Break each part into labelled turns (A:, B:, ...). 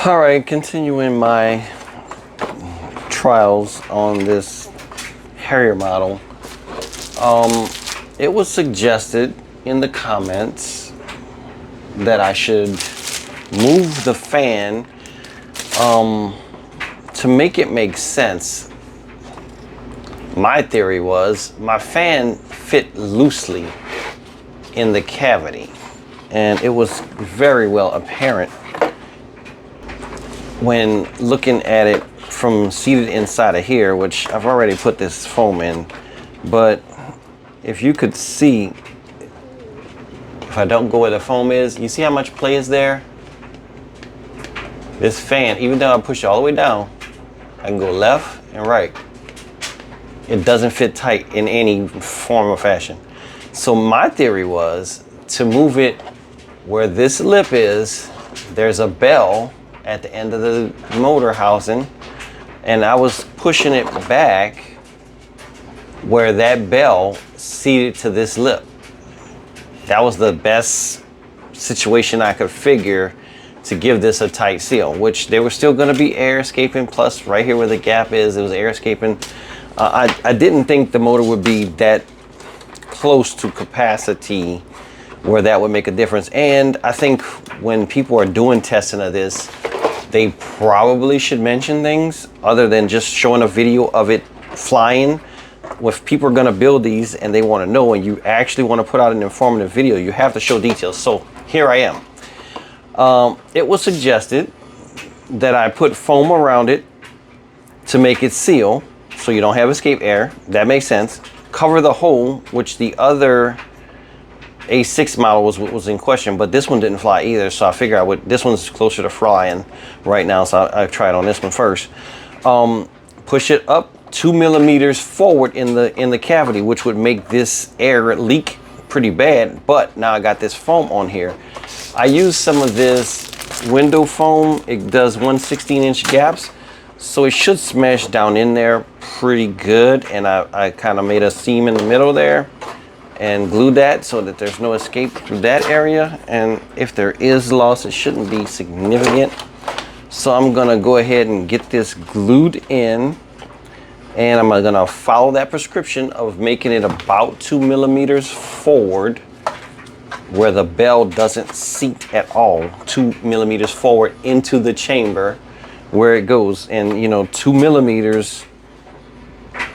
A: All right, continuing my trials on this Harrier model. It was suggested in the comments that I should move the fan to make it make sense. My theory was my fan fit loosely in the cavity, and it was very well apparent when looking at it from seated inside of here, which I've already put this foam in. But if you could see, if I don't go where the foam is, you see how much play is there? This fan, even though I push it all the way down, I can go left and right. It doesn't fit tight in any form or fashion. So my theory was to move it where this lip is. There's a bell at the end of the motor housing, and I was pushing it back where that bell seated to this lip. That was the best situation I could figure to give this a tight seal, which there was still going to be air escaping, plus right here where the gap is, it was air escaping. I didn't think the motor would be that close to capacity where that would make a difference. And I think when people are doing testing of this, they probably should mention things other than just showing a video of it flying. If people are gonna build these and they wanna know, and you actually wanna put out an informative video, you have to show details. So here I am. It was suggested that I put foam around it to make it seal, so you don't have escape air. That makes sense. Cover the hole, which the other A6 model was in question, but this one didn't fly either, so I figure I would. This one's closer to flying right now, so I tried on this one first. Push it up 2 millimeters forward in the cavity, which would make this air leak pretty bad. But now I got this foam on here. I used some of this window foam. It does 1/16-inch gaps, so it should smash down in there pretty good. And I kind of made a seam in the middle there and glued that so that there's no escape through that area. And if there is loss, it shouldn't be significant. So I'm gonna go ahead and get this glued in, and I'm gonna follow that prescription of making it about 2 millimeters forward where the bell doesn't seat at all. 2 millimeters forward into the chamber where it goes. And you know, 2 millimeters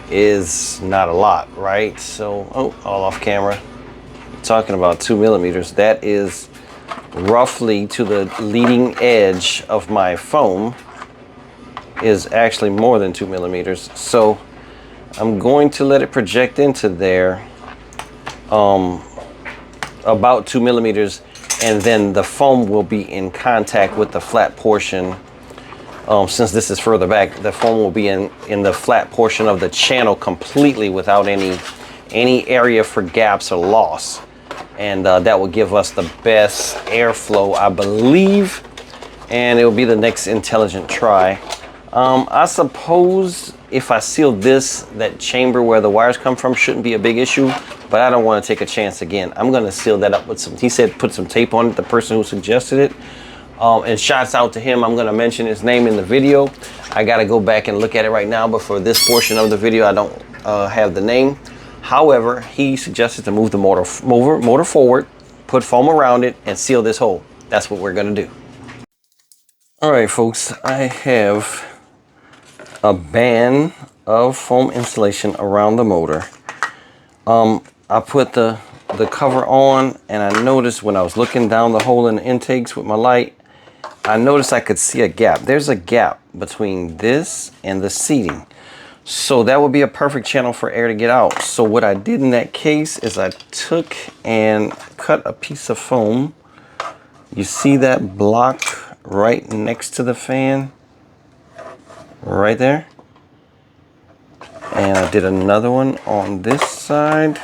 A: is not a lot, right? So, all off camera, talking about 2 millimeters, that is roughly to the leading edge of my foam, is actually more than 2 millimeters. So I'm going to let it project into there about 2 millimeters, and then the foam will be in contact with the flat portion. Since this is further back, the foam will be in the flat portion of the channel completely without any area for gaps or loss. And that will give us the best airflow, I believe. And it will be the next intelligent try. I suppose if I seal this, that chamber where the wires come from shouldn't be a big issue, but I don't want to take a chance again. I'm going to seal that up with some, he said put some tape on it, the person who suggested it. And shouts out to him. I'm going to mention his name in the video. I got to go back and look at it right now, but for this portion of the video, I don't have the name. However, he suggested to move the motor forward, put foam around it, and seal this hole. That's what we're going to do. All right, folks, I have a band of foam insulation around the motor. I put the cover on, and I noticed when I was looking down the hole in the intakes with my light, I noticed I could see a gap. There's a gap between this and the seating. So that would be a perfect channel for air to get out. So what I did in that case is I took and cut a piece of foam. You see that block right next to the fan? Right there. And I did another one on this side.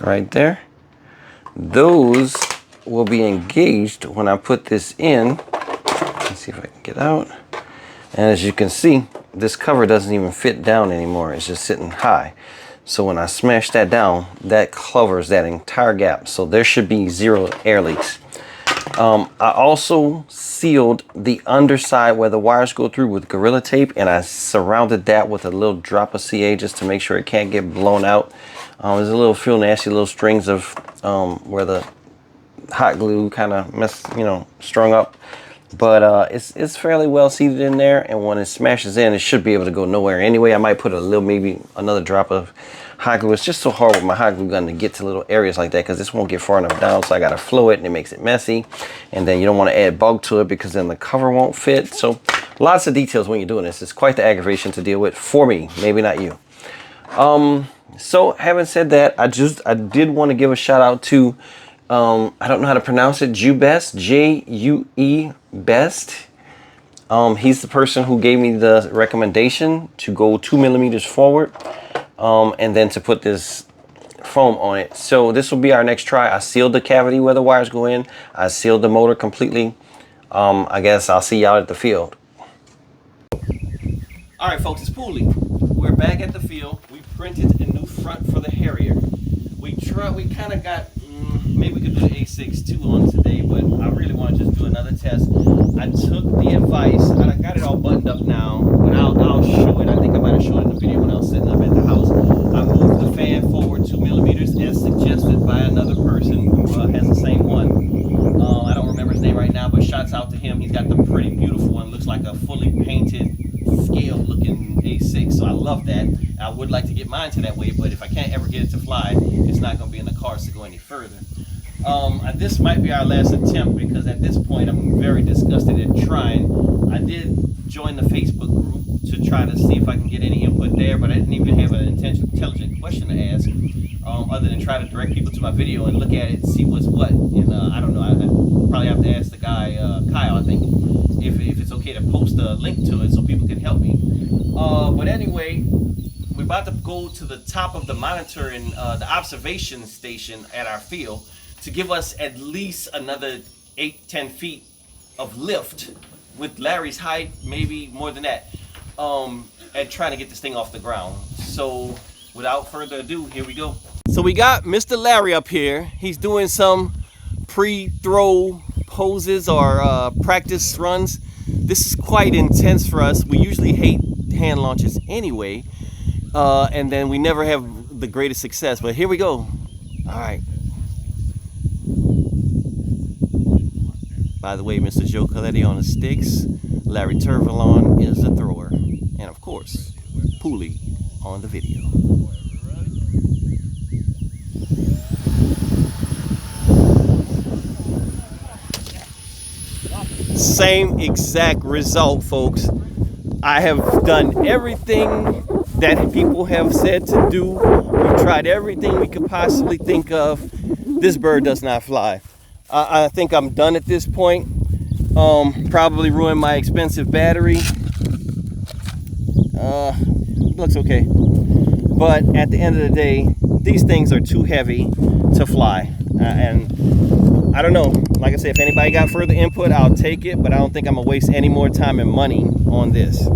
A: Right there. Those will be engaged when I put this in. Let's see if I can get out. And as you can see, this cover doesn't even fit down anymore. It's just sitting high. So when I smash that down, that covers that entire gap. So there should be zero air leaks. I also sealed the underside where the wires go through with Gorilla Tape, and I surrounded that with a little drop of CA just to make sure it can't get blown out. There's a little few nasty little strings of where the hot glue kind of strung up, but it's fairly well seated in there, and when it smashes in, it should be able to go nowhere anyway. I might put maybe another drop of hot glue. It's just so hard with my hot glue gun to get to little areas like that because this won't get far enough down, so I gotta flow it and it makes it messy, and then you don't want to add bulk to it because then the cover won't fit. So lots of details when you're doing this. It's quite the aggravation to deal with for me, maybe not you. So having said that, I did want to give a shout out to I don't know how to pronounce it, Jubest, J-U-E Best. He's the person who gave me the recommendation to go 2 millimeters forward, and then to put this foam on it. So this will be our next try. I sealed the cavity where the wires go in. I sealed the motor completely. I guess I'll see y'all at the field. All right, folks, it's Pooley. We're back at the field. We printed a new front for the Harrier. We kind of got, maybe we could do the A6 too on today, but I really want to just do another test. I took the advice, and I got it all buttoned up now, but I'll show it. I think I might have showed it in the video when I was sitting up at the house. I moved the fan forward 2 millimeters as suggested by another person who has the same one. I don't remember his name right now, but shouts out to him. He's got the pretty beautiful one. Looks like a fully painted scale looking A6, so I love that. I would like to get mine to that way, but if I can't ever get it to fly, it's not going to be in the cards to go any further. This might be our last attempt because at this point I'm very disgusted at trying. I did join the Facebook group to try to see if I can get any input there, but I didn't even have an intelligent question to ask, other than try to direct people to my video and look at it and see what's what. And I don't know, I probably have to ask the guy, Kyle, I think, if it's okay to post a link to it so people can help me. But anyway, we're about to go to the top of the monitor and the observation station at our field to give us at least another 8-10 feet of lift with Larry's height, maybe more than that, at trying to get this thing off the ground. So without further ado, here we go. So we got Mr. Larry up here. He's doing some pre-throw poses or practice runs. This is quite intense for us. We usually hate hand launches anyway, and then we never have the greatest success, but here we go. All right. By the way, Mr. Joe Coletti on the sticks, Larry Turvalon is the thrower, and of course, Pooley on the video. Same exact result, folks. I have done everything that people have said to do. We've tried everything we could possibly think of. This bird does not fly. I think I'm done at this point. Probably ruined my expensive battery. Looks okay. But at the end of the day, these things are too heavy to fly. And I don't know. Like I said, if anybody got further input, I'll take it. But I don't think I'm going to waste any more time and money on this.